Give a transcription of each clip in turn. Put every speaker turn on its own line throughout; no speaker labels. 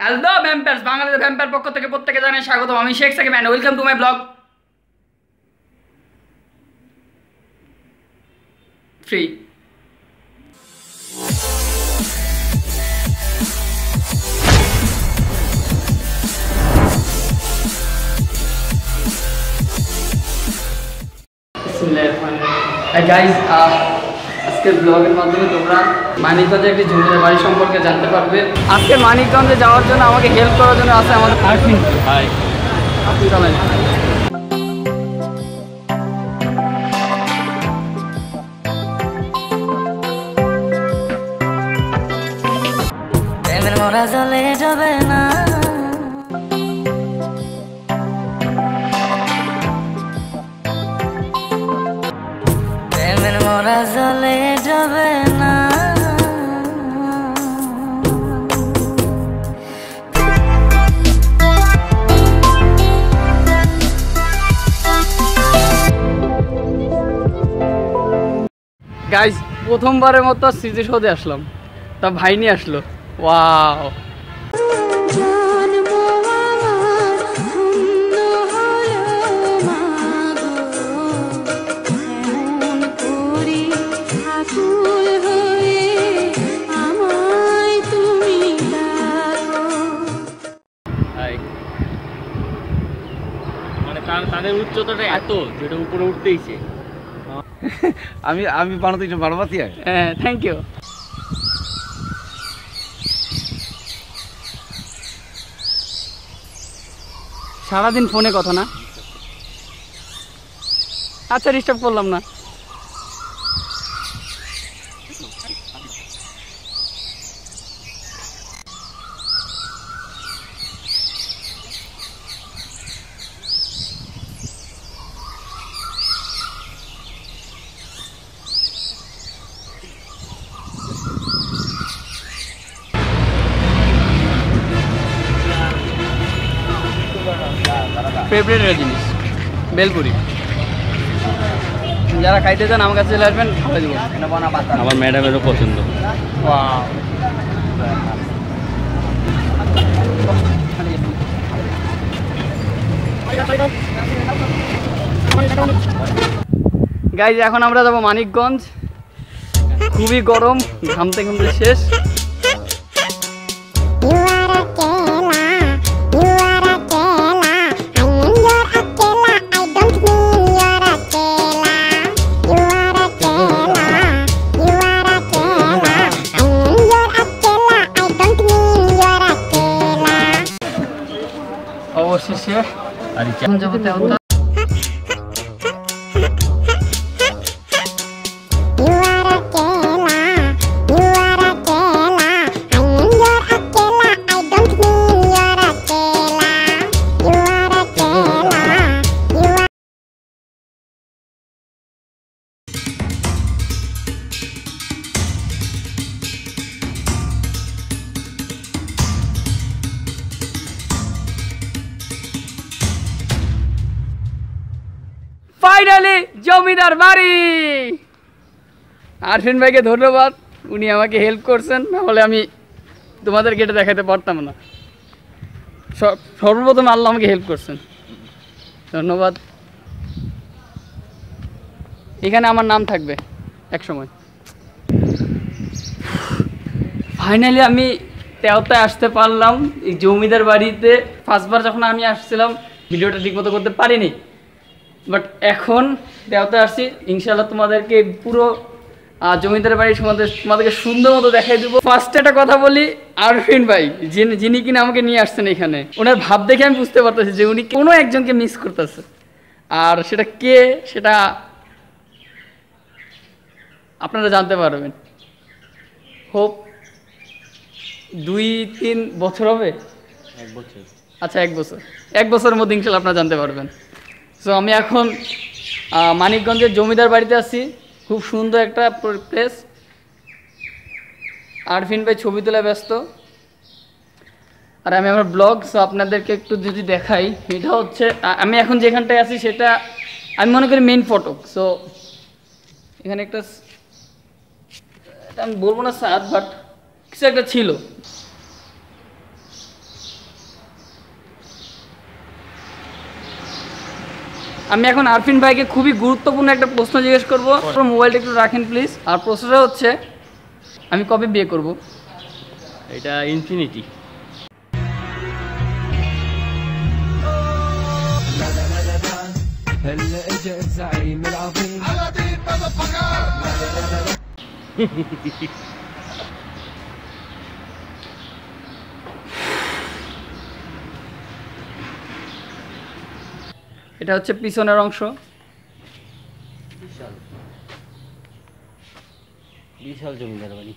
Hello vampires, বাংলাদেশের vampire পক্ষ থেকে প্রত্যেকে জানাই স্বাগতম। আমি Sheikh Sakib and welcome to my blog 3। Guys, আজকের ব্লগের মাধ্যমে তোমরা মানিকগঞ্জে একটি জমিদার বাড়ি সম্পর্কে জানতে পারবে। আজকে মানিকগঞ্জে যাওয়ার জন্য আমাকে হেল্প করার জন্য আছে আমাদের আরফিন। হাই, আপনি চলেন।
মোরা জলে যাবে না, প্রেমের মোরা জলে যাবে না।
গাইজ, প্রথমবারের মতো স্মৃতি সৌধে আসলাম, তা ভাই নিয়ে আসলো। ওয়াও,
মানে তাদের উচ্চতাটা এত যেটা উপরে উঠতেইছে।
আমি বানাতে বানাবাতি।
হ্যাঁ, থ্যাংক ইউ। সারাদিন ফোনে কথা না, আচ্ছা ডিস্টার্ব করলাম না। ফেভারিটের জিনিস বেলপুরি, যারা খাইতে চান আমার কাছে চলে আসবেন, খাওয়াই দেবো।
আমার ম্যাডামেরও পছন্দ।
গাইজ, এখন আমরা যাবো মানিকগঞ্জ। খুবই গরম, ঘামতে ঘামতে শেষ। অবশেষে এখন যাবো তেওতা। ফাইনালি জমিদার বাড়ি। আরফিন ভাইকে ধন্যবাদ, উনি আমাকে হেল্প করছেন, নাহলে আমি তোমাদের গেটে দেখাতে পারতাম না। সর্বপ্রথম আল্লাহ আমাকে হেল্প করছেন, ধন্যবাদ। এখানে আমার নাম থাকবে এক সময়। ফাইনালি আমি তেওতায় আসতে পারলাম, এই জমিদার বাড়িতে। ফার্স্টবার যখন আমি আসছিলাম ভিডিওটা ঠিকমতো করতে পারিনি, বাট এখন তেওতায় আসছি। ইনশাল্লাহ তোমাদেরকে পুরো জমিদার বাড়ির তোমাদেরকে সুন্দর মতো দেখাই দেবো। ফার্স্টে একটা কথা বলি, আরফিন ভাই যিনি কিনা আমাকে নিয়ে আসছেন এখানে, ওনার ভাব দেখে আমি বুঝতে পারতেছি যে উনি কোনো একজনকে মিস করতেছে। আর সেটা কে, সেটা আপনারা জানতে পারবেন। হোপ 2-3 বছর হবে।
1 বছর।
আচ্ছা, 1 বছর। 1 বছরের মধ্যে ইনশাল্লাহ আপনারা জানতে পারবেন। সো আমি এখন মানিকগঞ্জের জমিদার বাড়িতে আছি। খুব সুন্দর একটা প্লেস। আরফিন ভাই ছবি তোলা ব্যস্ত, আর আমি আমার ব্লগ। সো আপনাদেরকে একটু যদি দেখাই, এটা হচ্ছে আমি এখন যেখানটায় আছি সেটা আমি মনে করি মেইন ফটক। সো এখানে একটা, এটা আমি বলবো না স্যার, বাট কিছু একটা ছিল। আমি এখন আরফিন ভাইকে খুবই গুরুত্বপূর্ণ একটা প্রশ্ন জিজ্ঞেস করবো। মোবাইলটা একটু রাখেন প্লিজ। আর প্রশ্নটা হচ্ছে, আমি কবে বিয়ে করব?
এটা ইনফিনিটি।
এটা হচ্ছে পিছনের অংশ।
বিশাল বিশাল জমিদার বাড়ি।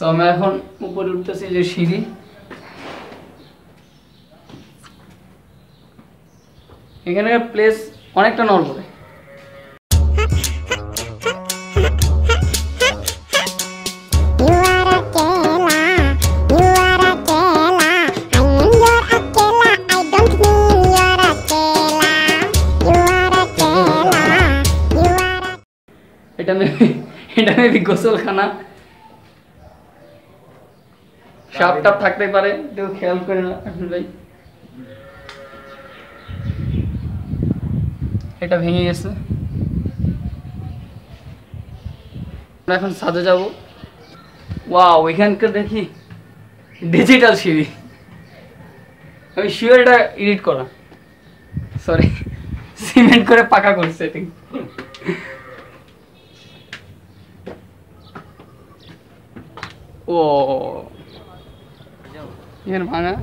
আমি এখন উপরে উঠতেছি, যে সিঁড়ি। এখানকার প্লেস অনেকটা নড়বড়ে। এটা মেবি গোসলখানা। সাপ টাপ থাকতে পারে, একটু খেয়াল করে না ভাই। এটা ভেঙে গেছে। আমরা এখন ছাদে যাব। ওয়াও, এখানকার দেখি ডিজিটাল সিঁড়ি। আমি শিওর এটা এডিট করা, সরি সিমেন্ট করে পাকা করছে। ও এখানে ভাঙা।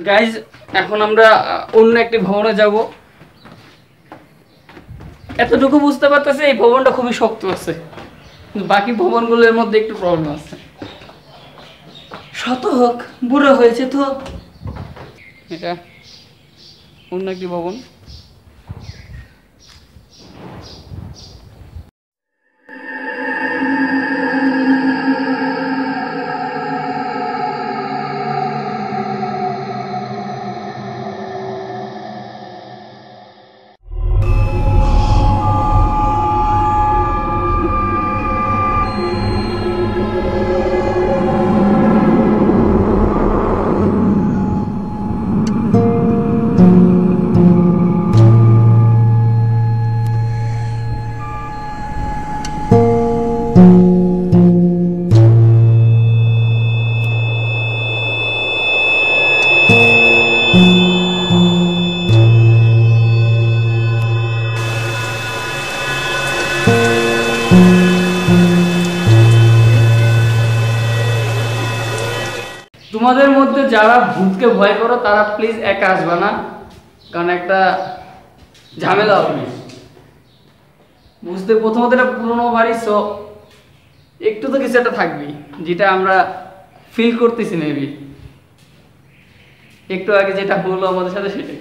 গাইজ, এখন আমরা অন্য একটি ভবনে যাব। এতটুকু বুঝতে পারতেছে এই ভবনটা খুবই শক্ত আছে, কিন্তু বাকি ভবনগুলোর মধ্যে একটু প্রবলেম আছে। শত হোক, বুড়ো হয়েছে তো। এটা অন্য একটি ভবন। তোমাদের মধ্যে যারা ভূতকে ভয় করো তারা প্লিজ একা আসবে না, কারণ একটা ঝামেলা হবে। বুঝতে প্রথমত এটা পুরোনো বাড়ি, সো একটু তো কিছু একটা থাকবেই, যেটা আমরা ফিল করতেছি মেবি একটু আগে যেটা হলো আমাদের সাথে সেটাই।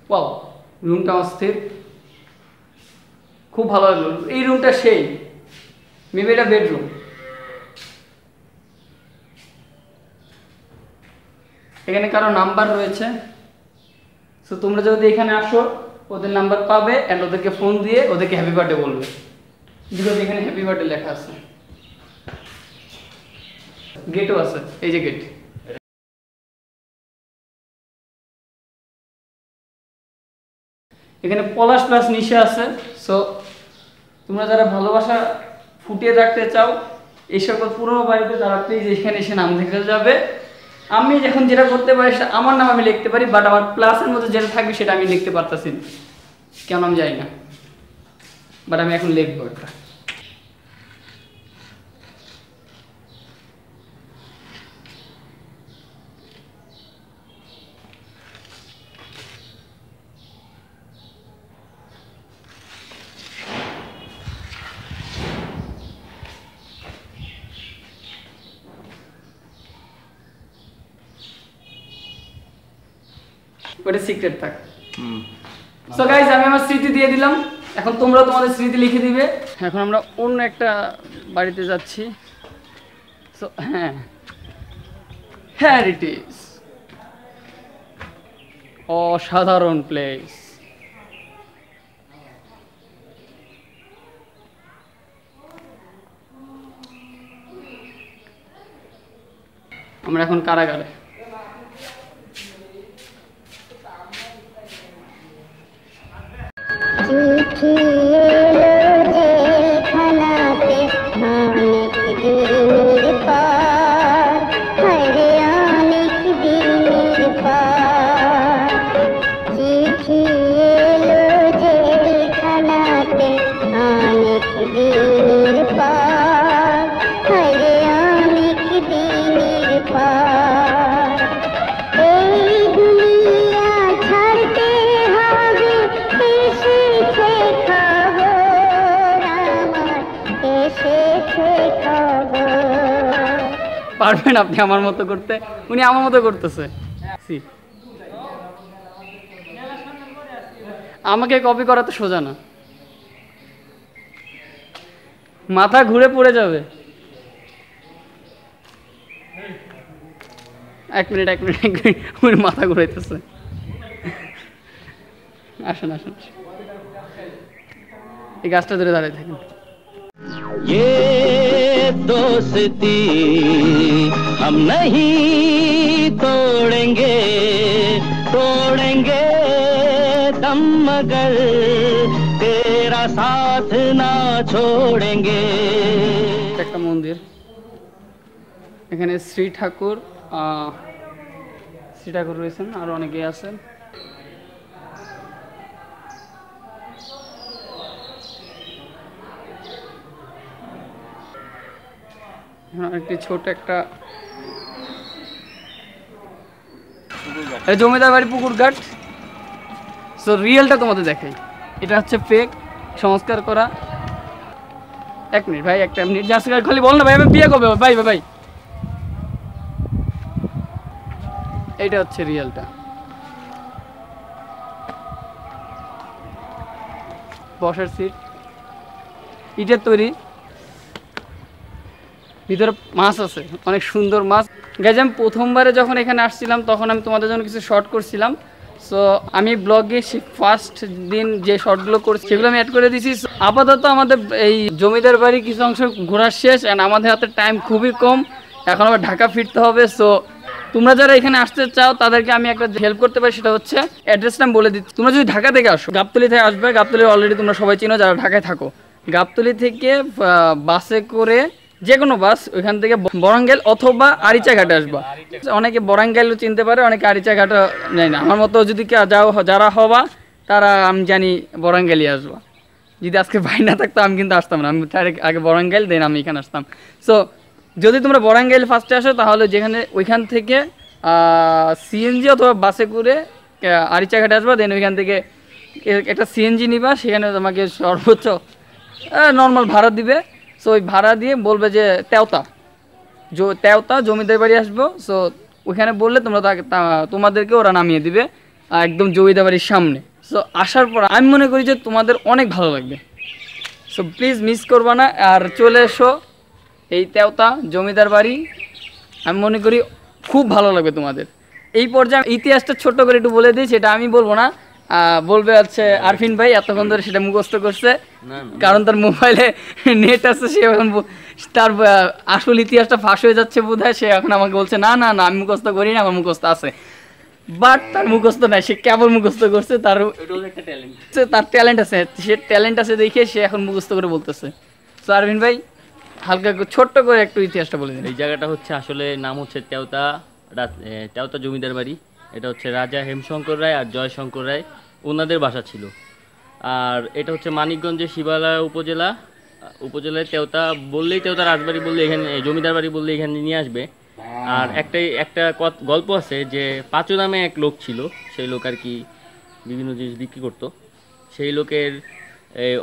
ওয়াও, রুমটা অস্থির, খুব ভালো লাগলো। এই রুমটা সেই মেবি এটা বেডরুম। এখানে কারো নাম্বার রয়েছে, সো তোমরা যদি এখানে আসো ওদের নাম্বার পাবে অ্যান্ড ওদেরকে ফোন দিয়ে ওদেরকে হ্যাপি বার্থডে বলবে, বিকজ এখানে হ্যাপি বার্থডে লেখা আছে। গেটও আছে, এই যে গেট। এখানে পলাশ প্লাস নিশা আছে, সো তোমরা যারা ভালোবাসা ফুটিয়ে রাখতে চাও এই সকল পুরোনো বাড়িতে, তারা প্লিজ এখানে এসে নাম লিখে যাবে। আমি যখন যেটা করতে পারি সেটা আমার নাম আমি লিখতে পারি, বাট আমার প্লাসের মধ্যে যেটা থাকবে সেটা আমি লিখতে পারতেছি না, কেন আমি জানি না, বাট আমি এখন লিখবো একটা। ওটা সিক্রেট থাক। সো গাইস, আমি আমার স্মৃতি দিয়ে দিলাম, এখন তোমরা তোমাদের স্মৃতি লিখে দিবে। এখন আমরা অন্য একটা বাড়িতে যাচ্ছি। সো হ্যাঁ ইট ইজ অসাধারণ প্লেস। আমরা এখন কারাগারে। পারবেন আপনি আমার মতো করতে? উনি আমার মতো করতেছে। আমাকে কপি করা তো সোজা না, মাথা ঘুরে পড়ে যাবে। এক মিনিট উনি মাথা ঘুরাইতেছে। আসেন আসেন, এই গাছটা ধরে দাঁড়িয়ে থাকেন।
ये दोस्ती हम नहीं तोड़ेंगे दम मगर तेरा साथ ना छोड़ेंगे।
একটা মন্দির, এখানে শ্রী ঠাকুর রয়েছেন, আর অনেকেই আছেন। একটি ছোট একটা জমিদার বাড়ি পুকুর ঘাট। সো রিয়েলটা তোমাদের দেখাই, এটা হচ্ছে ফেক সংস্কার করা। এক মিনিট ভাই, একটা মিনিট জাস্ট খালি বল না ভাই, আমি বিয়ে করবো ভাই ভাই। এইটা হচ্ছে রিয়েলটা। বসার সিট ইটের তৈরি, ভিতরে মাছ আছে, অনেক সুন্দর মাছ। গাইজ, আমি প্রথমবারে যখন এখানে আসছিলাম তখন আমি তোমাদের জন্য কিছু শর্ট করছিলাম। সো আমি ব্লগে ফার্স্ট দিন যে শর্টগুলো করছি সেগুলো আমি অ্যাড করে দিয়েছি। আপাতত আমাদের এই জমিদার বাড়ি কিছু অংশ ঘোরার শেষ, অ্যান্ড আমাদের হাতে টাইম খুবই কম, এখন আবার ঢাকা ফিরতে হবে। সো তোমরা যারা এখানে আসতে চাও তাদেরকে আমি একটা হেল্প করতে পারি, সেটা হচ্ছে অ্যাড্রেসটা আমি বলে দিচ্ছি। তোমরা যদি ঢাকা থেকে আসো, গাবতলী থেকে আসবে। গাবতলী অলরেডি তোমরা সবাই চিনো যারা ঢাকায় থাকো। গাবতলী থেকে বাসে করে, যে কোনো বাস, ওইখান থেকে বরাঙ্গাইল অথবা আরিচা ঘাটে আসবা। অনেকে বরাঙ্গাইলও চিনতে পারে, অনেকে আরিচা ঘাটও জানি না। আমার মতো যদি যারা হবা তারা আমি জানি বরাঙ্গাইলই আসবা। যদি আজকে ভাই না থাকতো আমি কিন্তু আসতাম না, আমি আগে বরাঙ্গাইল দেন আমি এখানে আসতাম। সো যদি তোমরা বরাঙ্গাইল ফার্স্টে আসো তাহলে ওইখান থেকে সিএনজি অথবা বাসে করে আরিচা ঘাটে আসবা। দেন ওইখান থেকে একটা সিএনজি নিবা, সেখানে তোমাকে সর্বোচ্চ নর্মাল ভাড়া দিবে। সো ওই ভাড়া দিয়ে বলবে যে তেওতা জমিদার বাড়ি আসবো। সো ওইখানে বললে তোমাদেরকে ওরা নামিয়ে দিবে একদম জমিদার বাড়ির সামনে। সো আসার পর আমি মনে করি যে তোমাদের অনেক ভালো লাগবে। সো প্লিজ মিস করবা না, আর চলে এসো এই তেওতা জমিদার বাড়ি। আমি মনে করি খুব ভালো লাগবে তোমাদের। এই পর্যায়ে ইতিহাসটা ছোট্ট করে একটু বলে দিই, সেটা আমি বলবো না, বলবে হচ্ছে আরফিন ভাই, এতক্ষণ ধরে সেটা মুখস্থ করছে, কারণ তার মোবাইলে নেট আছে। সে এখন তার আসল ইতিহাসটা ফাঁস হয়ে যাচ্ছে বোধ হয়। সে এখন আমাকে বলছে না না না আমি মুখস্থ করি না, আমার মুখস্থ আছে। বাট তার মুখস্থ নাই, সে কেবল মুখস্থ করছে। তার ট্যালেন্ট আছে, সে ট্যালেন্ট আছে দেখে সে এখন মুখস্থ করে বলতেছে। তো আরফিন ভাই হালকা ছোট্ট করে একটু ইতিহাসটা বলে দিন।
এই জায়গাটা হচ্ছে আসলে নাম হচ্ছে তেওতা জমিদার বাড়ি। এটা হচ্ছে রাজা হেমশঙ্কর রায় আর জয়শঙ্কর রায়, ওনাদের বাসা ছিল। আর এটা হচ্ছে মানিকগঞ্জের শিবালয় উপজেলায় তেওতা বললেই, তেওতা রাজবাড়ি বললে এখানে, জমিদার বাড়ি বললে এখানে নিয়ে আসবে। আর একটা গল্প আছে যে পাঁচু নামে এক লোক ছিল, সেই লোক আর কি বিভিন্ন জিনিস বিক্রি করতো। সেই লোকের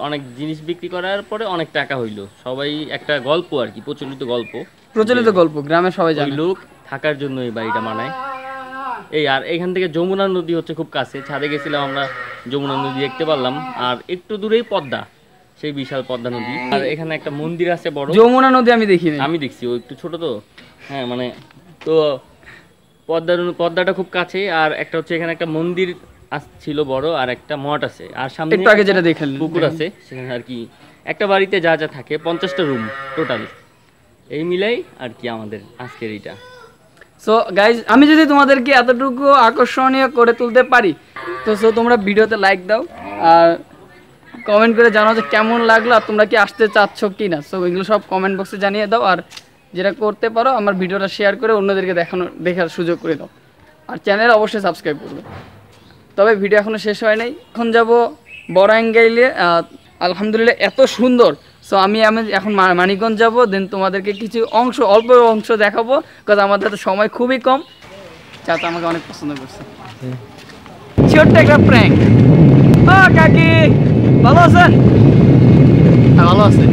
অনেক জিনিস বিক্রি করার পরে অনেক টাকা হইলো। সবাই একটা গল্প আর কি, প্রচলিত গল্প,
গ্রামে সবাই জানে।
লোক থাকার জন্য এই বাড়িটা বানায়। এই আর এখান থেকে যমুনা নদী হচ্ছে খুব কাছে, ছাদে গেছিলাম আমরা, যমুনা নদী দেখতে পারলাম। আর একটু দূরেই পদ্মা, সেই বিশাল পদ্মা নদী। আর এখানে একটা মন্দির আছে বড়,
যমুনা নদী আমি দেখিনি।
আমি দেখছি, ও একটু ছোট তো, হ্যাঁ মানে তো পদ্মাটা খুব কাছে। আর একটা হচ্ছে এখানে একটা মন্দির ছিল বড়, আর একটা মঠ আছে, আর সামনে
একটু আগে যেটা দেখলেন
পুকুর আছে সেখানে। আর কি একটা বাড়িতে যা যা থাকে 50টা রুম টোটাল, এই মিলাই আর কি আমাদের আজকের এইটা।
সো গাইজ, আমি যদি তোমাদেরকে এতটুকু আকর্ষণীয় করে তুলতে পারি, তো সো তোমরা ভিডিওতে লাইক দাও আর কমেন্ট করে জানাও যে কেমন লাগলো, আর তোমরা কি আসতে চাচ্ছ কি না। সো এগুলো সব কমেন্ট বক্সে জানিয়ে দাও। আর যেটা করতে পারো, আমার ভিডিওটা শেয়ার করে অন্যদেরকে দেখার সুযোগ করে দাও। আর চ্যানেল অবশ্যই সাবস্ক্রাইব করবে। তবে ভিডিও এখনও শেষ হয় নাই, এখন যাব বড়াঙ্গাইলে। আলহামদুলিল্লাহ এত সুন্দর। সো আমি এখন মানিকগঞ্জ যাব, দেন তোমাদেরকে কিছু অল্প অংশ দেখাবো, কারণ আমাদের তো সময় খুবই কম। চাচা আমাকে অনেক পছন্দ করছে। ছোট্ট একটা প্র্যাঙ্ক। ও কাকি, ভালো আছেন? হ্যাঁ ভালো আছে।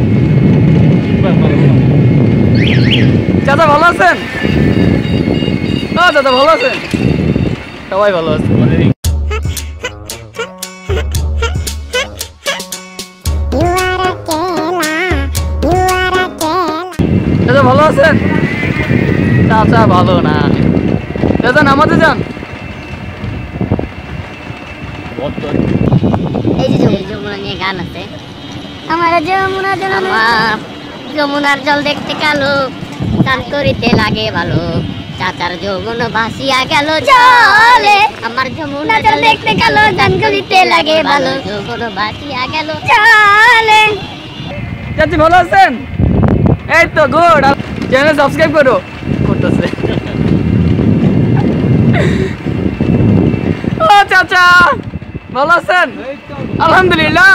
চাচা ভালো আছেন? ও চাচা ভালো আছেন? সবাই ভালো আছে। চাচা ভালো আছেন? চাচা ভালো না। চাচা নামাতে যান।
এই যে যমুনা নিয়ে গান আছে, আমার যমুনা আমার যমুনার জল দেখতে কালো, চান করিতে লাগে ভালো, চাচার যৌবন ভাসিয়া গেল জলে, আমার যমুনা জল দেখতে কালো, চান করিতে লাগে ভালো, যৌবন ভাসিয়া গেল জলে।
চাচি ভালো আছেন? এই তো গুড। চ্যানেল সাবস্ক্রাইব করো। করতেছে। ও চাচা ভালো আছেন? আলহামদুলিল্লাহ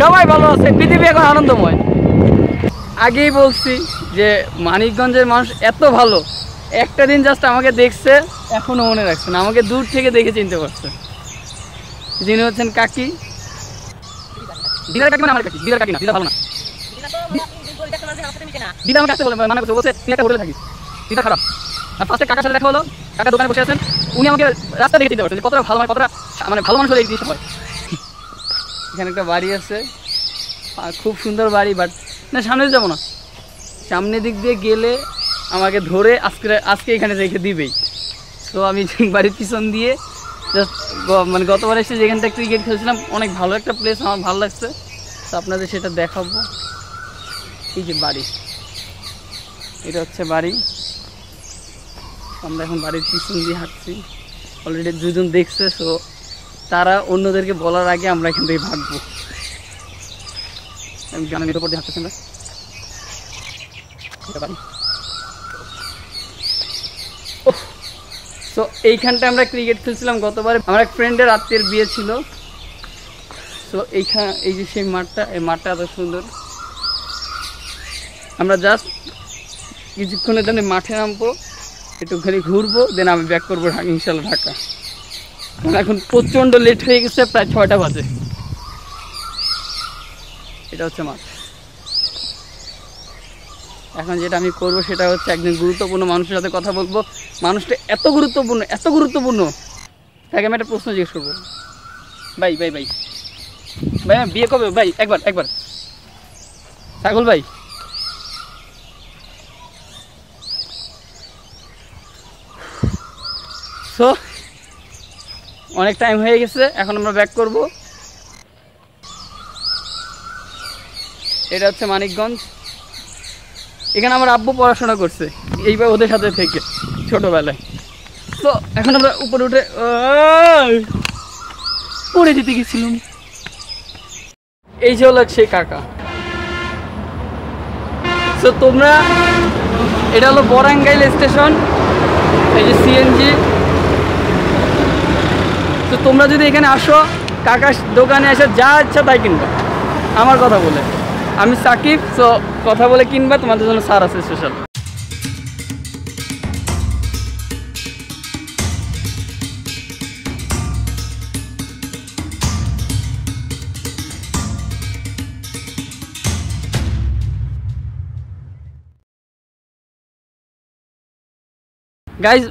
সবাই ভালো আছে। পৃথিবী এখন আনন্দময়। আগেই বলছি যে মানিকগঞ্জের মানুষ এত ভালো, একটা দিন জাস্ট আমাকে দেখছে, এখনো মনে রাখছে না, আমাকে দূর থেকে দেখে চিনতে পারছে। যিনি হচ্ছেন কাকি। দিদার কাকি মানে আমার কাকি, দিদার কাকি না, দিদা ভালো না। দিদা আমাকে আসতে মানা করছে, বলছে তুই একটা হোটেলে থাকিস, দিদা খারাপ। আর ফার্স্টে কাকার সাথে দেখা হলো, কাকা দোকানে বসে আছেন, উনি আমাকে রাস্তা দেখে চিনতে পারছেন কতটা ভালো, কতটা মানে ভালো মানুষ হলে এই জিনিসটা হয়। এখানে একটা বাড়ি আছে, খুব সুন্দর বাড়ি, বাট না সামনে যাবো না, সামনের দিক দিয়ে গেলে আমাকে ধরে আজকে এখানে রেখে দিবেই। তো আমি বাড়ির পিছন দিয়ে জাস্ট মানে গতবার এসে যেখানটা ক্রিকেট খেলছিলাম, অনেক ভালো একটা প্লেস, আমার ভালো লাগছে। তো আপনাদের সেটা দেখাবো। এই যে বাড়ি, এটা হচ্ছে বাড়ি। আমরা এখন বাড়ির পিছন দিয়ে হাঁটছি, অলরেডি দুজন দেখছে। সো তারা অন্যদেরকে বলার আগে আমরা এখান থেকে ভাগবো। আমি গ্রামের উপর দিয়ে হাঁটতেছি আমরা। তো এইখানটা আমরা ক্রিকেট খেলছিলাম গতবার, আমার এক ফ্রেন্ডের আত্মীয়ের বিয়ে ছিল। তো এই যে সেই মাঠটা, এই মাঠটা এত সুন্দর। আমরা জাস্ট কিছুক্ষণের জন্য মাঠে নামবো, একটুখানি ঘুরবো, দেন আমি ব্যাক করবো ইনশাল্লাহ ঢাকা। এখন প্রচণ্ড লেট হয়ে গেছে, প্রায় 6টা বাজে। এটা হচ্ছে মাঠ। এখন যেটা আমি করবো সেটা হচ্ছে একজন গুরুত্বপূর্ণ মানুষের সাথে কথা বলবো। মানুষটা এত গুরুত্বপূর্ণ, তাকে আমি একটা প্রশ্ন জিজ্ঞেস করবো। ভাই ভাই ভাই ভাই আমি বিয়ে কবে? ভাই একবার সাইকুল ভাই, সো অনেক টাইম হয়ে গেছে, এখন আমরা ব্যাক করব। এটা হচ্ছে মানিকগঞ্জ। এখানে আমার আব্বু পড়াশোনা করছে এইবার ওদের সাথে থেকে ছোটবেলায়। তো এখন আমরা উপরে উঠে পড়ে দিতে গেছিলাম। এই যে হলো সেই কাকা। তো তোমরা, এটা হলো বড়াঙ্গাইল স্টেশন, এই যে সিএনজি। তো তোমরা যদি এখানে আসো, কাকার দোকানে এসে যা ইচ্ছা তাই কিনবা, আমার কথা বলে। আমি সাকিব, সো কথা বলে কিনবা, তোমাদের জন্য ছাড় আছে স্পেশাল। গাইজ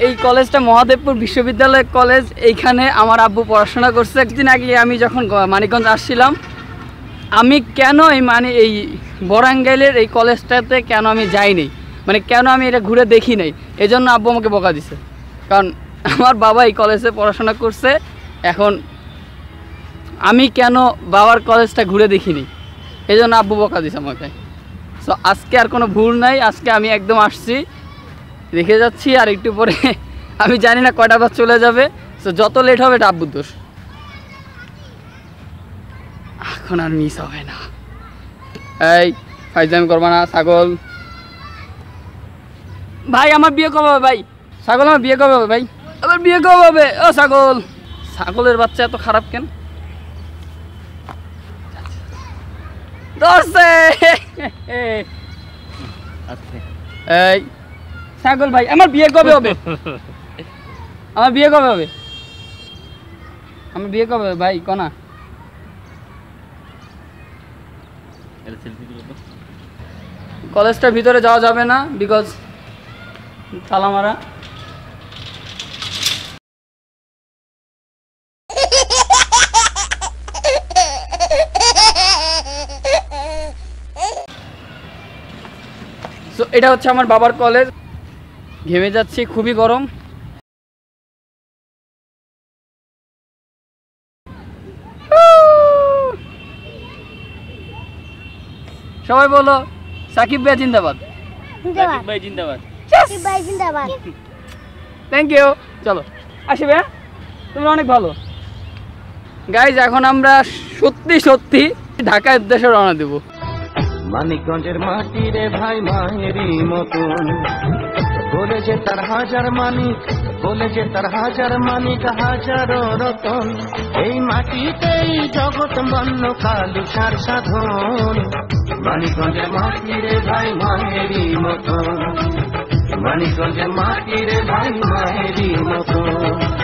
এই কলেজটা মহাদেবপুর বিশ্ববিদ্যালয় কলেজ। এইখানে আমার আব্বু পড়াশোনা করছে। একদিন আগে আমি যখন মানিকগঞ্জ আসছিলাম, আমি কেন এই বড়াঙ্গাইলের এই কলেজটাতে কেন আমি যাইনি, মানে কেন আমি এটা ঘুরে দেখি নাই, এই জন্য আব্বু আমাকে বকা দিছে। কারণ আমার বাবা এই কলেজে পড়াশোনা করছে, এখন আমি কেন বাবার কলেজটা ঘুরে দেখিনি, এই জন্য আব্বু বকা দিছে আমাকে। সো আজকে আর কোনো ভুল নাই, আজকে আমি একদম আসছি, দেখে যাচ্ছি। আর একটু পরে আমি জানি না কয়টা বাস চলে যাবে, সো যত লেট হবে এটা আব্বুর দোষ। এখন আর মিস হবে না। এই ফাইজলামি করবা না ছাগল। ভাই আমার বিয়ে কবে হবে? ভাই ছাগল আমার বিয়ে কবে হবে? ভাই আমার বিয়ে কবে হবে? ও ছাগল, ছাগলের বাচ্চা এত খারাপ কেন? ধরছে। এই ছাগল ভাই আমার বিয়ে কবে হবে? আমার বিয়ে কবে হবে? আমার বিয়ে কবে হবে ভাই কনা? কলেজটার ভিতরে যাওয়া যাবে না, বিকজ তালা মারা। সো এটা হচ্ছে আমার বাবার কলেজ। ঘেমে যাচ্ছি, খুবই গরম। সবাই বলো সাকিব ভাই জিন্দাবাদ।
সাকিব ভাই জিন্দাবাদ।
Thank you. চলো আসি ভাইয়া, তুমি অনেক ভালো। গাইজ এখন আমরা সত্যি সত্যি ঢাকার উদ্দেশ্যে রওনা দেবো।
মানিকগঞ্জের মাটি রে ভাই মায়েরই মতন, বলে যে তার হাজার মানিক, বলে যে তার হাজার মানিক হাজারো রতন। এই মাটিতেই জগৎ বন্য কালুসার সাধন। মানিকগঞ্জের মাটি রে ভাই মায়েরই মতন, মানিকগঞ্জের মাটি রে ভাই মায়েরই মতন।